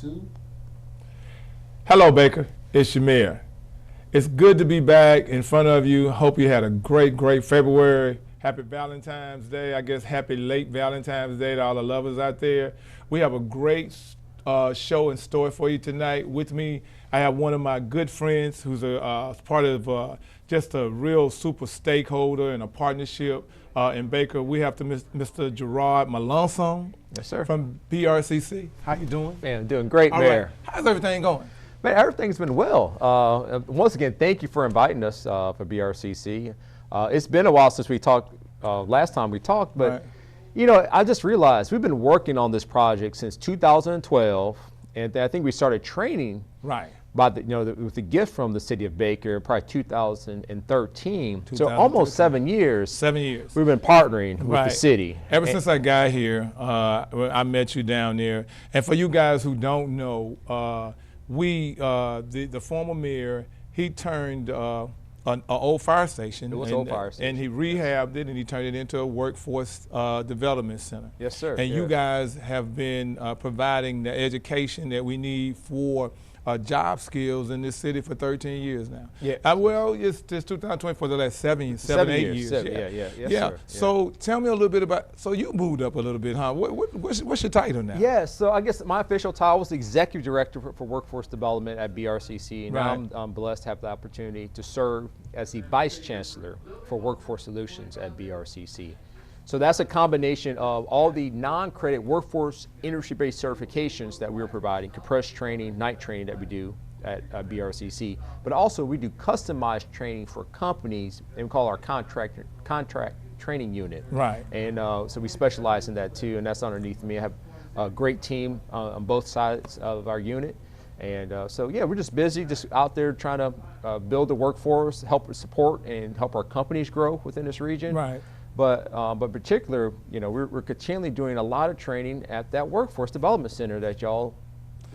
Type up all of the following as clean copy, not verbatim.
2. Hello, Baker. It's Shamir. It's good to be back in front of you. Hope you had a great February. Happy Valentine's Day. I guess happy late Valentine's Day to all the lovers out there. We have a great show in store for you tonight. With me, I have one of my good friends who's a part of just a real super stakeholder in a partnership in Baker. We have Mr. Gerard Melanson. Yes, sir. From BRCC. How you doing? Man, I'm doing great, Mayor. Right. How's everything going? Man, everything's been well. Once again, thank you for inviting us for BRCC. It's been a while since we talked, last time we talked, but Right. you know, I just realized we've been working on this project since 2012, and I think we started training Right. by with the gift from the city of Baker, probably 2013. So almost 7 years. 7 years. We've been partnering with the city. Ever since I got here, I met you down there. And for you guys who don't know, the former mayor, he turned an old fire station. It was an old fire station. And he rehabbed it and he turned it into a workforce development center. Yes, sir. And yes. you guys have been providing the education that we need for job skills in this city for 13 years now. Yeah. Well, it's 2020 for the last 8 years. Yes, sir. So tell me a little bit about, so you moved up a little bit, huh? What's your title now? Yeah, so I guess my official title was the Executive Director for Workforce Development at BRCC, and Right. now I'm blessed to have the opportunity to serve as the Vice Chancellor for Workforce Solutions at BRCC. So that's a combination of all the non-credit workforce industry-based certifications that we're providing, compressed training, night training that we do at BRCC, but also we do customized training for companies, and we call our contract training unit. Right. And so we specialize in that too, and that's underneath me. I have a great team on both sides of our unit. And so yeah, we're just busy, just out there trying to build the workforce, help support and help our companies grow within this region. Right. But particular, you know, we're continually doing a lot of training at that workforce development center that y'all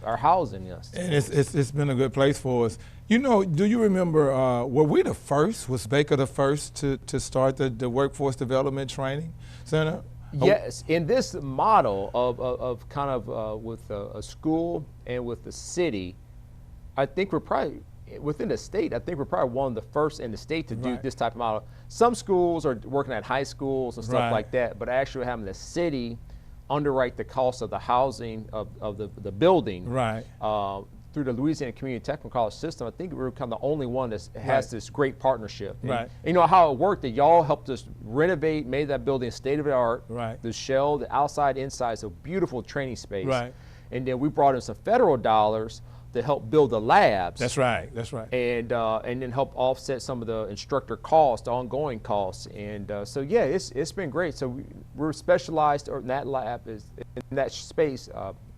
are housing us. And it's been a good place for us. You know, do you remember, were we the first, was Baker the first to start the workforce development training center? Yes, in this model of kind of with a school and with the city, I think we're probably, within the state, I think we're probably one of the first in the state to do Right. this type of model. Some schools are working at high schools and stuff Right. like that, but actually having the city underwrite the cost of the housing of the building Right. through the Louisiana Community Technical College system, I think we're kind of the only one that has Right. this great partnership. And, Right. you know how it worked, that y'all helped us renovate, made that building state of the art. Right. The shell, the outside, inside, is a beautiful training space. Right. And then we brought in some federal dollars to help build the labs. That's right. That's right. And then help offset some of the instructor costs, the ongoing costs. And so yeah, it's been great. So we're specialized in that lab, is in that space,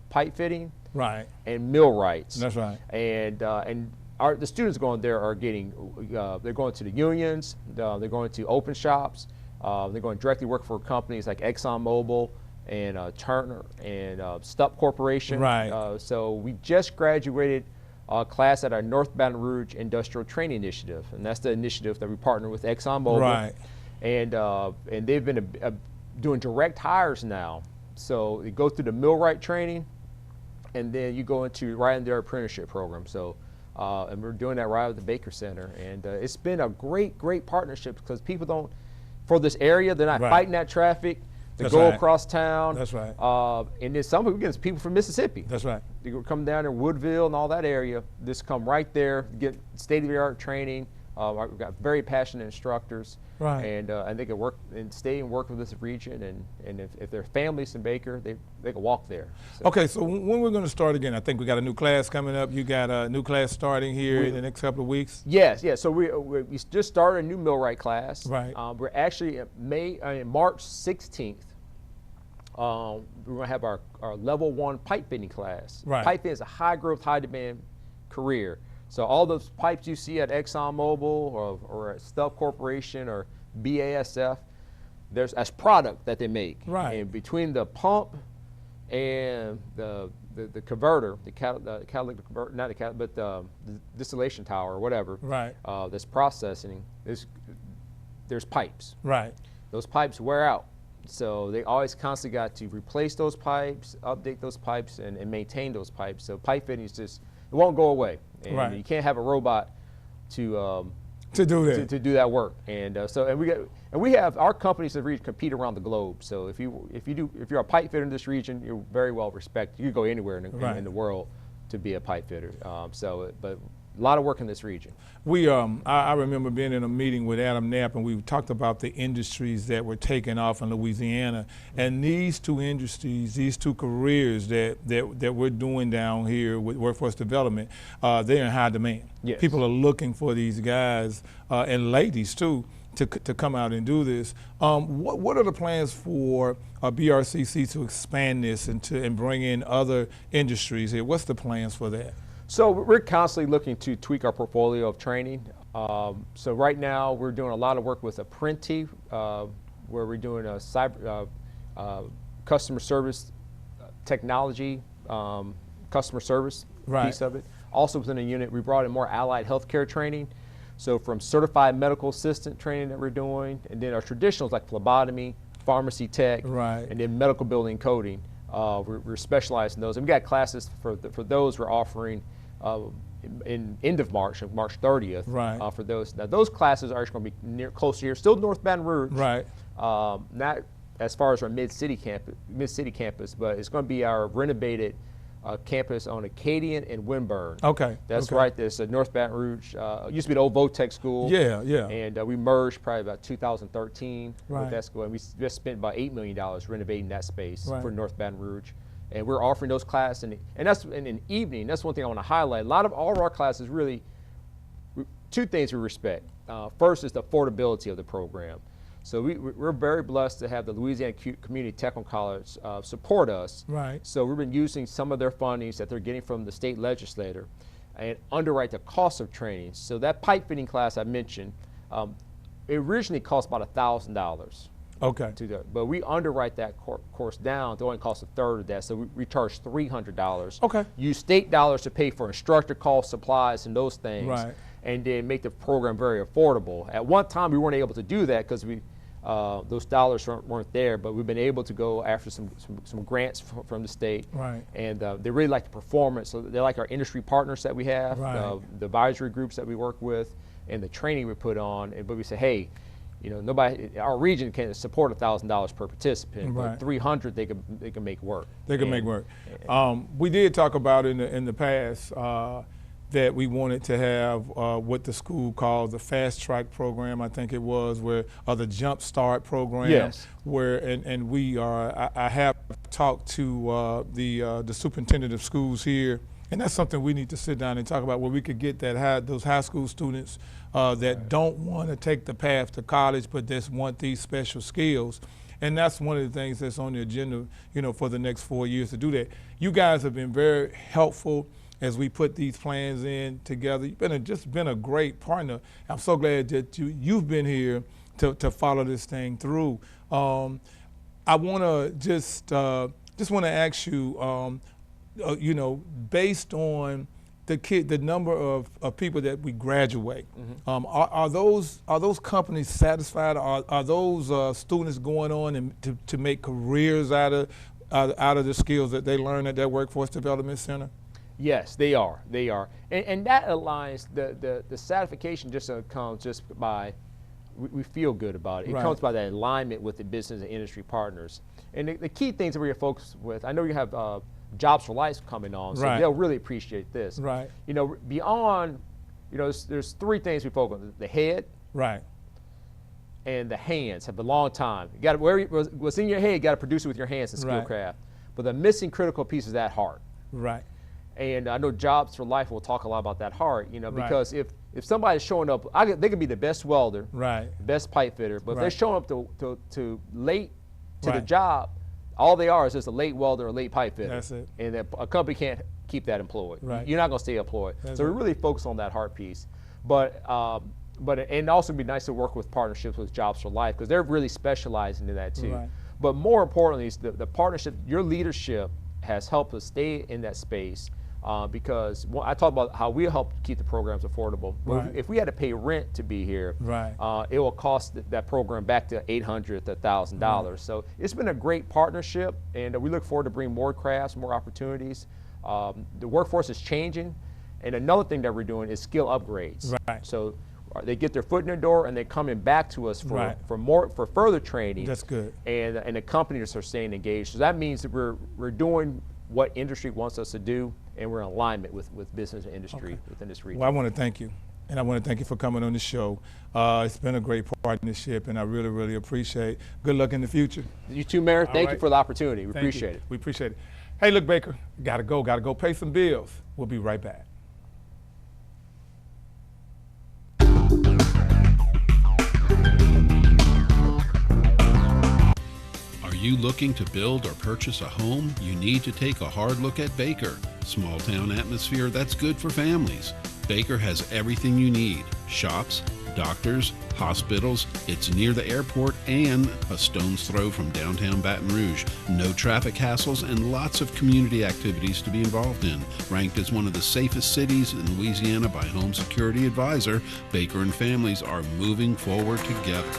pipe fitting Right. and millwrights. That's right. And the students going there are getting, they're going to the unions, they're going to open shops, they're going to directly work for companies like ExxonMobil and Turner and Stupp Corporation. Right. So we just graduated a class at our North Baton Rouge Industrial Training Initiative, and that's the initiative that we partner with ExxonMobil. Right. And they've been doing direct hires now. So you go through the millwright training, and then you go right into their apprenticeship program. So, and we're doing that right at the Baker Center, and it's been a great partnership, because people don't, for this area, they're not Right. fighting that traffic. They That's go right. across town. That's right. And then some people from Mississippi. That's right. They come down to Woodville and all that area. Just come right there, get state-of-the-art training. We've got very passionate instructors. Right. And they can work and stay and work with this region. And if their families in Baker, they can walk there. So. Okay, so when we're going to start again, I think we got a new class coming up. You got a new class starting here in the next couple of weeks. Yes. So we just started a new millwright class. Right. We're actually March 16th. We're going to have our level 1 pipe fitting class. Right. Pipe fitting is a high growth, high demand career. So all those pipes you see at ExxonMobil or at Stupp Corporation or BASF, that's product that they make. Right. And between the pump and the converter, the catalytic converter, not the catalytic, but the distillation tower or whatever. Right. That's processing. There's pipes. Right. Those pipes wear out. So they always constantly got to replace those pipes, update those pipes, and maintain those pipes. So pipe fitting is just, it won't go away. And right. you can't have a robot to do that to do that work. And we have our companies that compete around the globe. So if you're a pipe fitter in this region, you're very well respected. You can go anywhere in the world to be a pipe fitter. But a lot of work in this region. I remember being in a meeting with Adam Knapp, and we talked about the industries that were taking off in Louisiana. And these two industries, these two careers that we're doing down here with workforce development, they're in high demand. Yes. People are looking for these guys, and ladies too, to come out and do this. What are the plans for BRCC to expand this and bring in other industries here? What's the plans for that? So we're constantly looking to tweak our portfolio of training. So right now we're doing a lot of work with Apprenti, where we're doing a customer service technology, customer service piece of it. Also within the unit, we brought in more allied healthcare training. So from certified medical assistant training that we're doing, and then our traditionals like phlebotomy, pharmacy tech, and then medical building coding. We're specialized in those. And we got classes for those we're offering in end of March 30th, for those. Now those classes are going to be close to here, still North Baton Rouge. Not as far as our mid-city campus, but it's going to be our renovated campus on Acadian and Winburn. That's right. There's a North Baton Rouge. It used to be the old Votech school. And we merged probably about 2013 with that school, and we just spent about $8 million renovating that space for North Baton Rouge. And we're offering those classes, and that's in an evening. That's one thing I want to highlight. All of our classes really, two things we respect. First is the affordability of the program. So we're very blessed to have the Louisiana Community Technical College support us. So we've been using some of their fundings that they're getting from the state legislator and underwrite the cost of training. So that pipe fitting class I mentioned, it originally cost about $1,000. But we underwrite that course down to only cost a third of that. So we charge $300. Use state dollars to pay for instructor costs, supplies, and those things. And then make the program very affordable. At one time, we weren't able to do that because those dollars weren't there, but we've been able to go after some grants from the state. And they really like the performance. So they like our industry partners that we have, the advisory groups that we work with, and the training we put on. But we say, hey, our region can support $1,000 per participant, but $300 they can make work. Make work. We did talk about in the past that we wanted to have what the school calls the fast track program, I think it was, where the jump start program. Where and we are. I have talked to the superintendent of schools here, and that's something we need to sit down and talk about, where we could get those high school students that don't want to take the path to college, but just want these special skills. And that's one of the things that's on the agenda, for the next 4 years to do that. You guys have been very helpful as we put these plans in together. You've just been a great partner. I'm so glad that you've been here to follow this thing through. I want to just want to ask you, based on the number of people that we graduate, are those companies satisfied? Are those students going on and to make careers out of the skills that they learn at their Workforce Development Center? Yes, they are. And that aligns, the certification just comes just by, we feel good about it. It comes by that alignment with the business and industry partners. And the key things that we're going to focus with, I know you have Jobs for Life coming on, so they'll really appreciate this. Beyond, there's three things we focus on: the head, and the hands. Have a long time. You got what's in your head, you got to produce it with your hands and skillcraft. But the missing critical piece is that heart. And I know Jobs for Life will talk a lot about that heart, because if somebody's showing up, they could be the best welder, best pipe fitter, but if they're showing up to late to the job, all they are is just a late welder or a late pipe fitter. That's it. And a company can't keep that employed. You're not going to stay employed. So we really focus on that heart piece. But and also it'd be nice to work with partnerships with Jobs for Life, because they're really specializing in that too. But more importantly, is the partnership, your leadership has helped us stay in that space. because I talked about how we help keep the programs affordable. Right. If we had to pay rent to be here, Right. It will cost that program back to $800 to $1,000. So it's been a great partnership, and we look forward to bringing more crafts, more opportunities. The workforce is changing, and another thing that we're doing is skill upgrades. Right. So they get their foot in the door, and they're coming back to us Right. for further training. That's good. And the companies are staying engaged. So that means that we're doing what industry wants us to do, and we're in alignment with business and industry within this region. Well, I want to thank you, and I want to thank you for coming on the show. It's been a great partnership, and I really, really appreciate it. Good luck in the future. You too, Mayor. Thank you right. for the opportunity. We Thank appreciate you. it. We appreciate it. Hey, look, Baker, gotta go pay some bills. We'll be right back. Are you looking to build or purchase a home? You need to take a hard look at Baker. Small town atmosphere that's good for families. Baker has everything you need. Shops, doctors, hospitals. It's near the airport and a stone's throw from downtown Baton Rouge. No traffic hassles and lots of community activities to be involved in. Ranked as one of the safest cities in Louisiana by Home Security Advisor, Baker and families are moving forward together.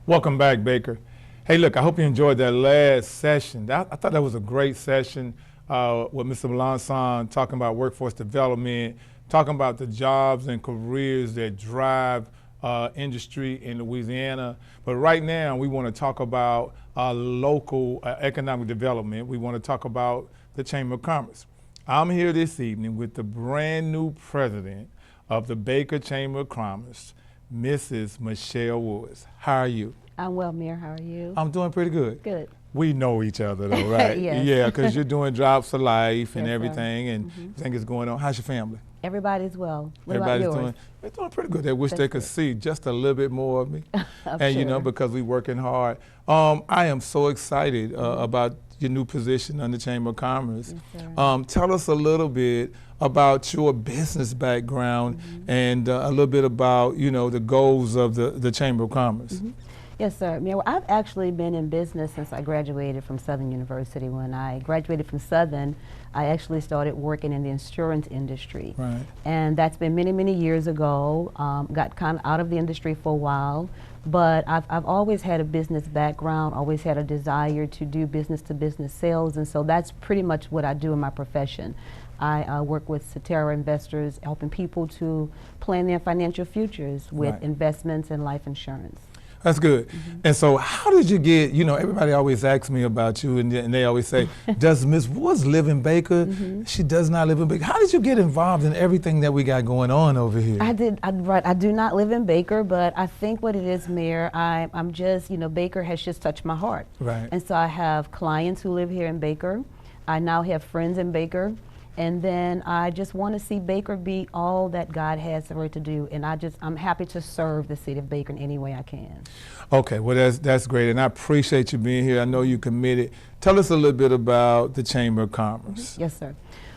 Welcome back, Baker. Hey, look, I hope you enjoyed that last session. I thought that was a great session with Mr. Melanson talking about workforce development, talking about the jobs and careers that drive industry in Louisiana. But right now, we want to talk about local economic development. We want to talk about the Chamber of Commerce. I'm here this evening with the brand new president of the Baker Chamber of Commerce, Mrs. Michelle Woods. How are you? I'm well, Mayor. How are you? I'm doing pretty good. Good. We know each other though, right? Yes. Yeah, because you're doing Jobs for Life and Yes, sir. everything, and everything is going on. How's your family? Everybody's well. What Everybody's about yours? they're doing pretty good. They wish That's they could good. see just a little bit more of me. I'm And you know, sure. because we're working hard. I am so excited about your new position on the Chamber of Commerce. Yes, sir. Tell us a little bit about your business background and a little bit about, you know, the goals of the Chamber of Commerce. Yes, sir. Mayor, I've actually been in business since I graduated from Southern University. When I graduated from Southern, I actually started working in the insurance industry. Right. And that's been many, many years ago. Got kind of out of the industry for a while. But I've always had a business background, always had a desire to do business-to-business sales, and so that's pretty much what I do in my profession. I work with Cetera investors, helping people to plan their financial futures with Right. investments and life insurance. That's good. And so how did you get, you know, everybody always asks me about you and they always say, does Ms. Woods live in Baker? She does not live in Baker. How did you get involved in everything that we got going on over here? I do not live in Baker, but I think what it is, Mayor, I'm just, you know, Baker has just touched my heart. Right. And so I have clients who live here in Baker. I now have friends in Baker. And then I just want to see Baker be all that God has for it to do. And I'm happy to serve the city of Baker in any way I can. Okay, well that's great, and I appreciate you being here. I know you committed. Tell us a little bit about the Chamber of Commerce. Yes, sir.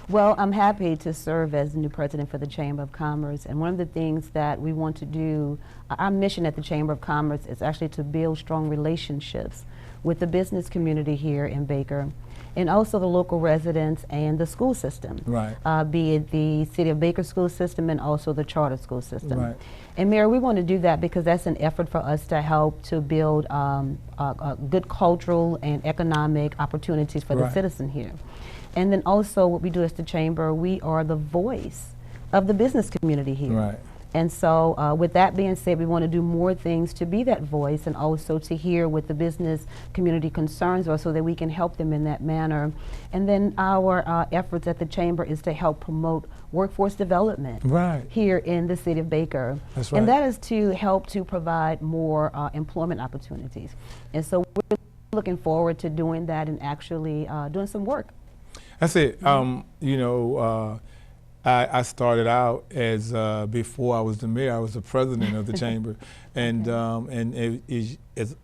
Well, I'm happy to serve as the new president for the Chamber of Commerce. And one of the things that we want to do, our mission at the Chamber of Commerce is actually to build strong relationships with the business community here in Baker, and also the local residents and the school system, Right. Be it the City of Baker school system and also the charter school system. Right. And Mayor, we want to do that because that's an effort for us to help to build good cultural and economic opportunities for the Right. citizen here. And then also what we do as the Chamber, we are the voice of the business community here. Right. And so with that being said, we want to do more things to be that voice and also to hear what the business community concerns are so that we can help them in that manner. And then our efforts at the Chamber is to help promote workforce development Right. here in the city of Baker. That's right. And that is to help to provide more employment opportunities. And so we're looking forward to doing that and actually doing some work. That's it. You know, I started out as before I was the mayor, I was the president of the chamber, and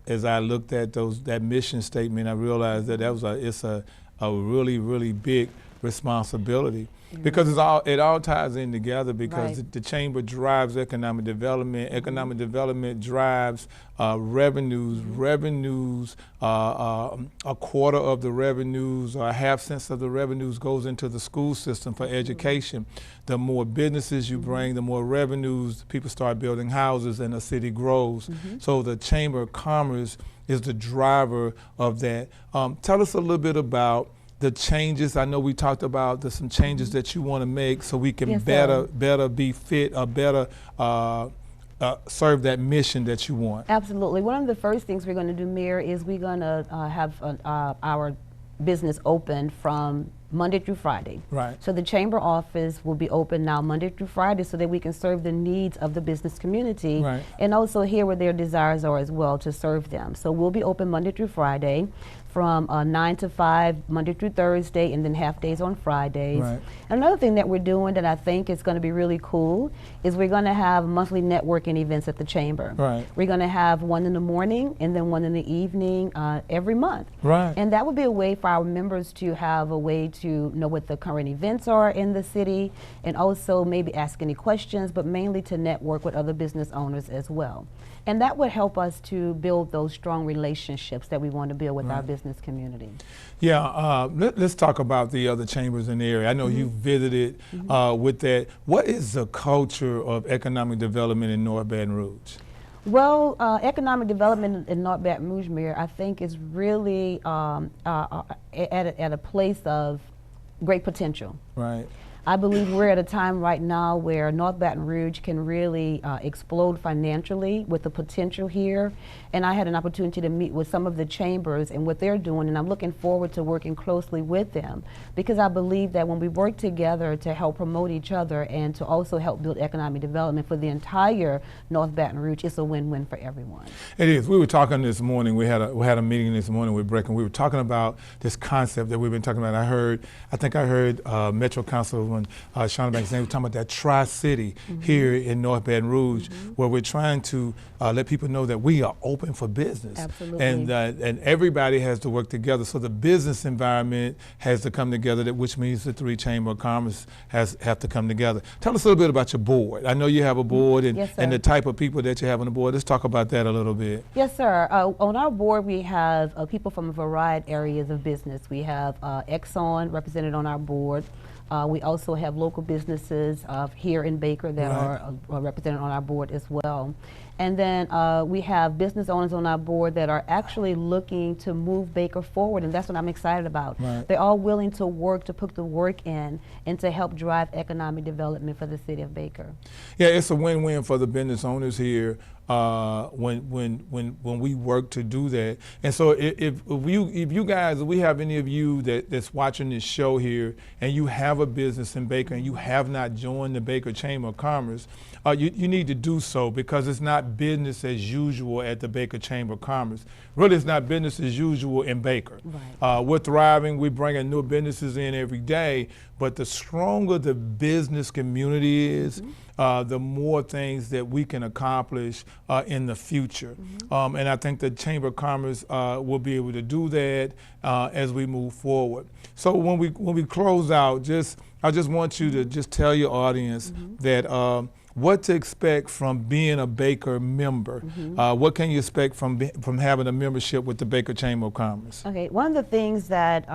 as I looked at that mission statement, I realized that it's a really big responsibility, because it all ties in together, because Right. the chamber drives economic development. Economic development drives revenues. Revenues, a quarter of the revenues or a half cents of the revenues goes into the school system for education. The more businesses you bring, the more revenues, people start building houses and the city grows. So the Chamber of Commerce is the driver of that. Tell us a little bit about the changes. I know we talked about some changes that you want to make so we can Yes, sir. better be fit, or better serve that mission that you want. Absolutely. One of the first things we're going to do, Mayor, is we're going to have our business open from Monday through Friday. Right. So the chamber office will be open now Monday through Friday so that we can serve the needs of the business community, Right. and also hear what their desires are as well to serve them. So we'll be open Monday through Friday from 9 to 5, Monday through Thursday, and then half days on Fridays. Right. Another thing that we're doing that I think is going to be really cool is we're going to have monthly networking events at the chamber. Right. We're going to have one in the morning and then one in the evening every month. Right. And that would be a way for our members to have a way to know what the current events are in the city, and also maybe ask any questions, but mainly to network with other business owners as well. And that would help us to build those strong relationships that we want to build with our business community. Yeah, let's talk about the other chambers in the area. I know you visited with that. What is the culture of economic development in North Baton Rouge? Well, economic development in North Baton Rouge, Mayor, I think is really at a place of great potential. Right. I believe we're at a time right now where North Baton Rouge can really explode financially with the potential here. And I had an opportunity to meet with some of the chambers and what they're doing, and I'm looking forward to working closely with them, because I believe that when we work together to help promote each other and to also help build economic development for the entire North Baton Rouge, it's a win-win for everyone. It is. We were talking this morning. We had a meeting this morning with Breck, and we were talking about this concept that we've been talking about. I think I heard Metro Councilman Shauna Banks saying, we're talking about that Tri-City here in North Baton Rouge, where we're trying to let people know that we are open for business. Absolutely. And everybody has to work together. So the business environment has to come together, which means the three Chamber of Commerce have to come together. Tell us a little bit about your board. I know you have a board, and, Yes, sir. and the type of people that you have on the board. Let's talk about that a little bit. Yes, sir. On our board, we have people from a variety of areas of business. We have Exxon represented on our board. We also have local businesses here in Baker that are represented on our board as well. And then we have business owners on our board that are actually looking to move Baker forward, and that's what I'm excited about. Right. They're all willing to work, to put the work in, and to help drive economic development for the city of Baker. Yeah, it's a win-win for the business owners here when we work to do that. And so if you guys, if we have any of you that's watching this show here, and you have a business in Baker and you have not joined the Baker Chamber of Commerce, you need to do so, because it's not business as usual at the Baker Chamber of Commerce. Really, it's not business as usual in Baker. Right. We're thriving. We're bringing new businesses in every day. But the stronger the business community is, the more things that we can accomplish in the future. And I think the Chamber of Commerce will be able to do that as we move forward. So when we close out, I just want you to just tell your audience that what to expect from being a Baker member. What can you expect from having a membership with the Baker Chamber of Commerce? Okay, one of the things that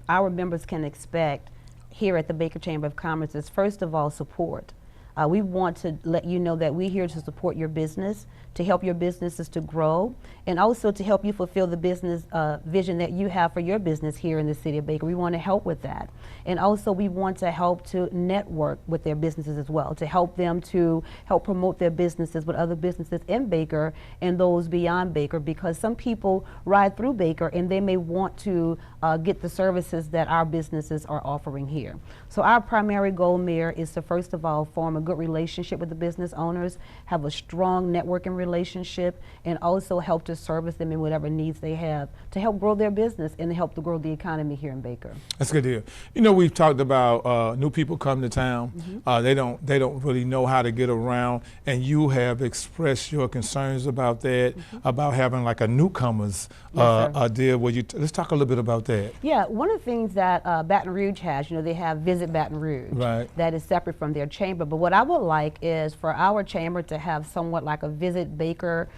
our members can expect here at the Baker Chamber of Commerce is, first of all, support. We want to let you know that we're here to support your business, to help your businesses to grow, and also to help you fulfill the business vision that you have for your business here in the city of Baker. We want to help with that. And also we want to help to network with their businesses as well, to help them to help promote their businesses with other businesses in Baker and those beyond Baker, because some people ride through Baker and they may want to get the services that our businesses are offering here. So our primary goal, Mayor, is to first of all form a good relationship with the business owners, have a strong networking relationship, and also help to service them in whatever needs they have to help grow their business and to help to grow the economy here in Baker. That's good to hear. You know, we've talked about new people come to town. They don't really know how to get around, and you have expressed your concerns about that, about having like a newcomers deal. Let's talk a little bit about that. Yeah, one of the things that Baton Rouge has, you know, they have Visit Baton Rouge. Right. That is separate from their chamber. But what I would like is for our chamber to have somewhat like a Visit Baker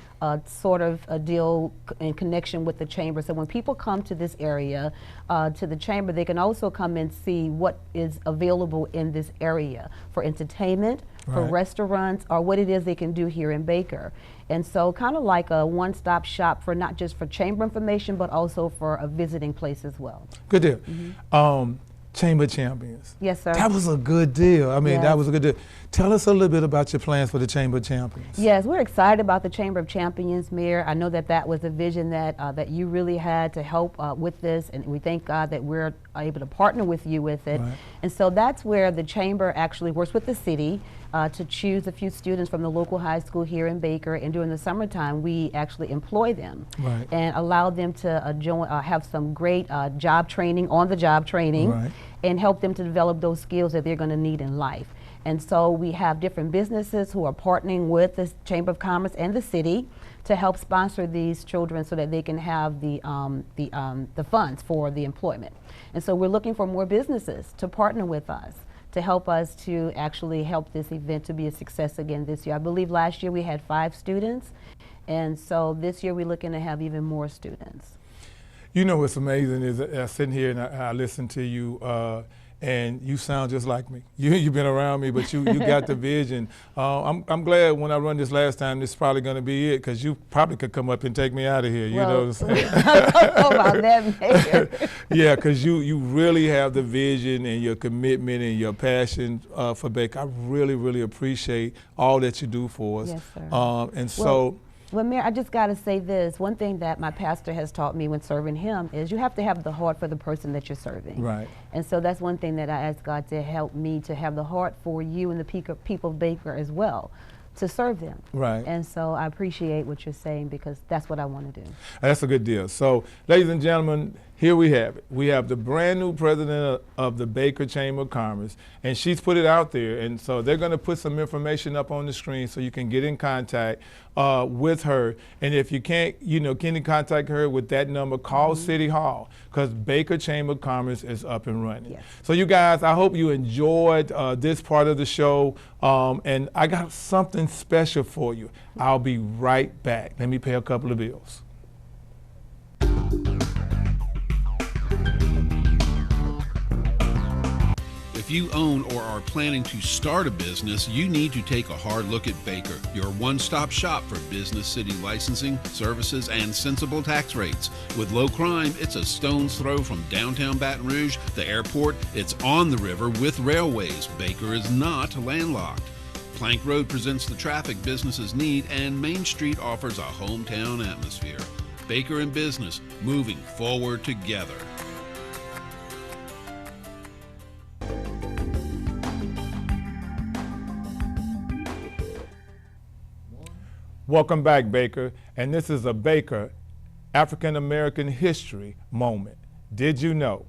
sort of a deal in connection with the chamber. So when people come to this area, to the chamber, they can also come and see what is available in this area for entertainment, for restaurants, or what it is they can do here in Baker. And so kind of like a one-stop shop for not just for chamber information, but also for a visiting place as well. Good deal. Chamber Champions. Yes, sir. That was a good deal. I mean, Yes. that was a good deal. Tell us a little bit about your plans for the Chamber Champions. Yes, we're excited about the Chamber of Champions, Mayor. I know that that was a vision that that you really had to help with this, and we thank God that we're able to partner with you with it. Right. And so that's where the Chamber actually works with the city to choose a few students from the local high school here in Baker, and during the summertime we actually employ them and allow them to have some great job training, on-the-job training, and help them to develop those skills that they're going to need in life. And so we have different businesses who are partnering with the Chamber of Commerce and the city to help sponsor these children so that they can have the funds for the employment. And so we're looking for more businesses to partner with us to help us to actually help this event to be a success again this year. I believe last year we had 5 students, and so this year we're looking to have even more students. You know what's amazing is sitting here and I listen to you, and you sound just like me. You've been around me, but you got the vision. I'm glad when I run this last time, this is probably going to be it, because you probably could come up and take me out of here. You know what I'm saying? I don't know about that, Mayor. Yeah, because you really have the vision and your commitment and your passion for Baker. I really, really appreciate all that you do for us. Yes, sir. And so. Well, Mayor, I just got to say this. One thing that my pastor has taught me when serving him is you have to have the heart for the person that you're serving. Right. And so that's one thing that I ask God to help me to have the heart for you and the people of Baker as well, to serve them. Right. And so I appreciate what you're saying, because that's what I want to do. That's a good deal. So, ladies and gentlemen, here we have it. We have the brand new president of the Baker Chamber of Commerce, and she's put it out there. And so they're going to put some information up on the screen so you can get in contact with her. And if you can't, can you contact her with that number, call City Hall, because Baker Chamber of Commerce is up and running. Yes. So you guys, I hope you enjoyed this part of the show. And I got something special for you. I'll be right back. Let me pay a couple of bills. If you own or are planning to start a business, you need to take a hard look at Baker, your one-stop shop for business city licensing, services, and sensible tax rates. With low crime, it's a stone's throw from downtown Baton Rouge, the airport. It's on the river with railways. Baker is not landlocked. Plank Road presents the traffic businesses need, and Main Street offers a hometown atmosphere. Baker and business, moving forward together. Welcome back, Baker. And this is a Baker African American history moment. Did you know?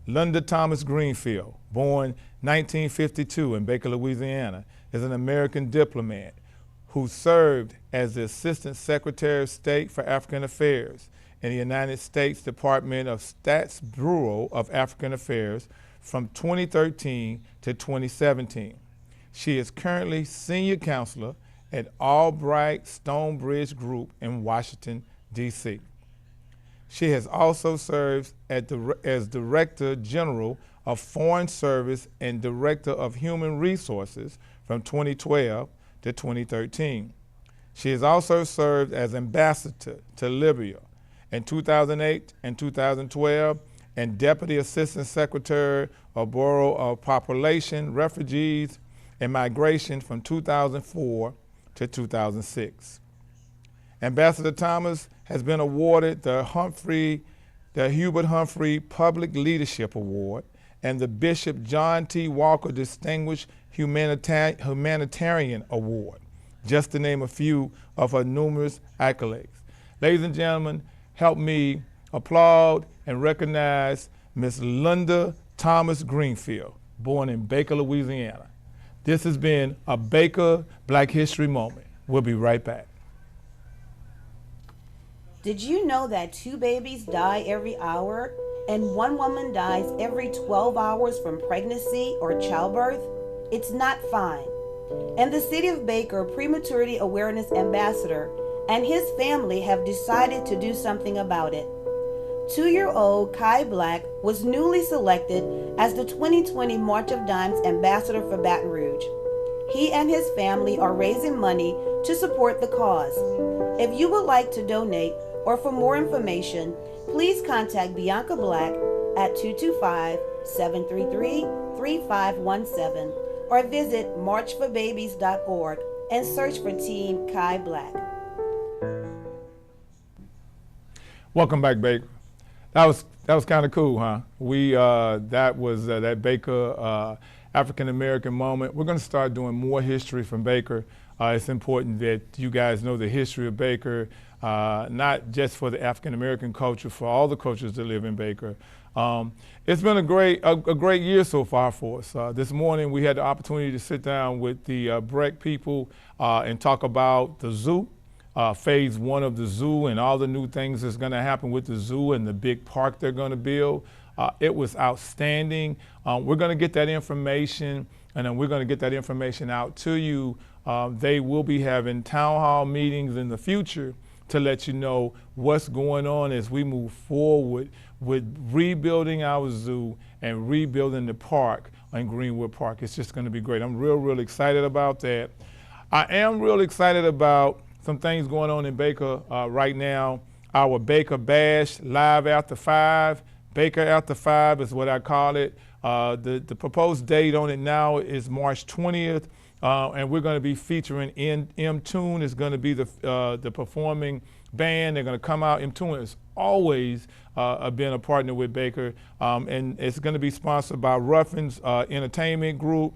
Linda Thomas Greenfield, born 1952 in Baker, Louisiana, is an American diplomat who served as the Assistant Secretary of State for African Affairs in the United States Department of State's Bureau of African Affairs from 2013 to 2017. She is currently senior counselor at Albright Stonebridge Group in Washington, D.C. She has also served as Director General of Foreign Service and Director of Human Resources from 2012 to 2013. She has also served as Ambassador to Libya in 2008 and 2012 and Deputy Assistant Secretary of Bureau of Population, Refugees, and Migration from 2004 to 2006. Ambassador Thomas has been awarded the Hubert Humphrey Public Leadership Award and the Bishop John T. Walker Distinguished Humanitarian Award, just to name a few of her numerous accolades. Ladies and gentlemen, help me applaud and recognize Miss Linda Thomas Greenfield, born in Baker, Louisiana. This has been a Baker Black History Moment. We'll be right back. Did you know that 2 babies die every hour and 1 woman dies every 12 hours from pregnancy or childbirth? It's not fine. And the City of Baker Prematurity Awareness Ambassador and his family have decided to do something about it. 2-year-old Kai Black was newly selected as the 2020 March of Dimes Ambassador for Baton Rouge. He and his family are raising money to support the cause. If you would like to donate or for more information, please contact Bianca Black at 225-733-3517 or visit marchforbabies.org and search for Team Kai Black. Welcome back, Baker. That was kind of cool, huh? That was that Baker African American moment. We're going to start doing more history from Baker. It's important that you guys know the history of Baker, not just for the African American culture, for all the cultures that live in Baker. It's been a great year so far for us. This morning we had the opportunity to sit down with the Breck people and talk about the zoo. Phase 1 of the zoo and all the new things that's going to happen with the zoo and the big park they're going to build. It was outstanding. We're going to get that information, and then we're going to get that information out to you. They will be having town hall meetings in the future to let you know what's going on as we move forward with rebuilding our zoo and rebuilding the park in Greenwood Park. It's just going to be great. I'm real excited about that. I am real excited about some things going on in Baker right now. Our Baker Bash, live after 5. Baker after 5 is what I call it. The proposed date on it now is March 20th, and we're going to be featuring M-Tune is going to be the performing band. They're going to come out. M-Tune has always been a partner with Baker, and it's going to be sponsored by Ruffins Entertainment Group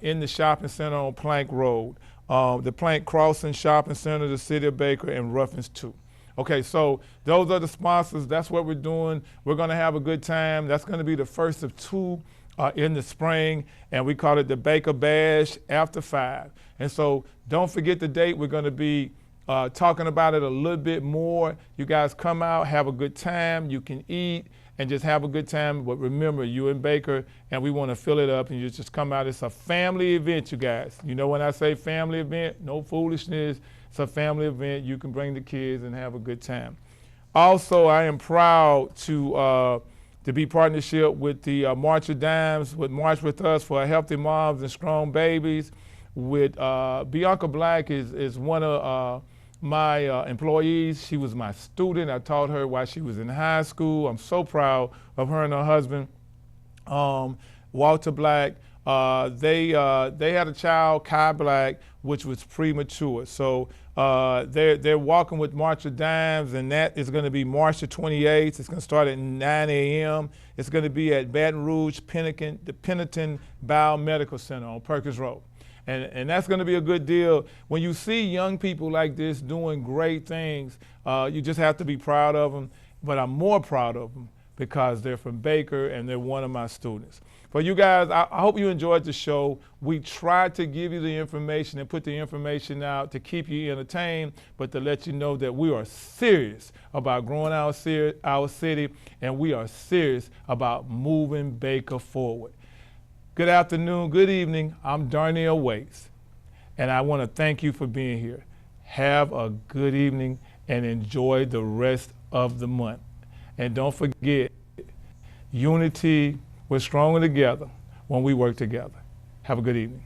in the shopping center on Plank Road. The Plank Crossing Shopping Center, the City of Baker, and Ruffins 2. Okay, so those are the sponsors. That's what we're doing. We're going to have a good time. That's going to be the first of 2 in the spring, and we call it the Baker Bash after 5. And so don't forget the date. We're going to be talking about it a little bit more. You guys come out, have a good time. You can eat and just have a good time. But remember, you're in Baker, and we want to fill it up, and you just come out. It's a family event, you guys. You know when I say family event, no foolishness. It's a family event. You can bring the kids and have a good time. Also, I am proud to be partnership with the March of Dimes, with March With Us for Healthy Moms and Strong Babies. With Bianca Black is one of my employees. She was my student. I taught her while she was in high school. I'm so proud of her and her husband, Walter Black. They had a child, Kai Black, which was premature. So they're walking with March of Dimes, and that is going to be March the 28th. It's going to start at 9 a.m. It's going to be at Baton Rouge, the Pennington Biomedical Center on Perkins Road. And that's going to be a good deal. When you see young people like this doing great things, you just have to be proud of them. But I'm more proud of them because they're from Baker and they're one of my students. For you guys, I hope you enjoyed the show. We tried to give you the information and put the information out to keep you entertained, but to let you know that we are serious about growing our city, and we are serious about moving Baker forward. Good afternoon, good evening. I'm Darnell Waits, and I want to thank you for being here. Have a good evening and enjoy the rest of the month. And don't forget, unity, we're stronger together when we work together. Have a good evening.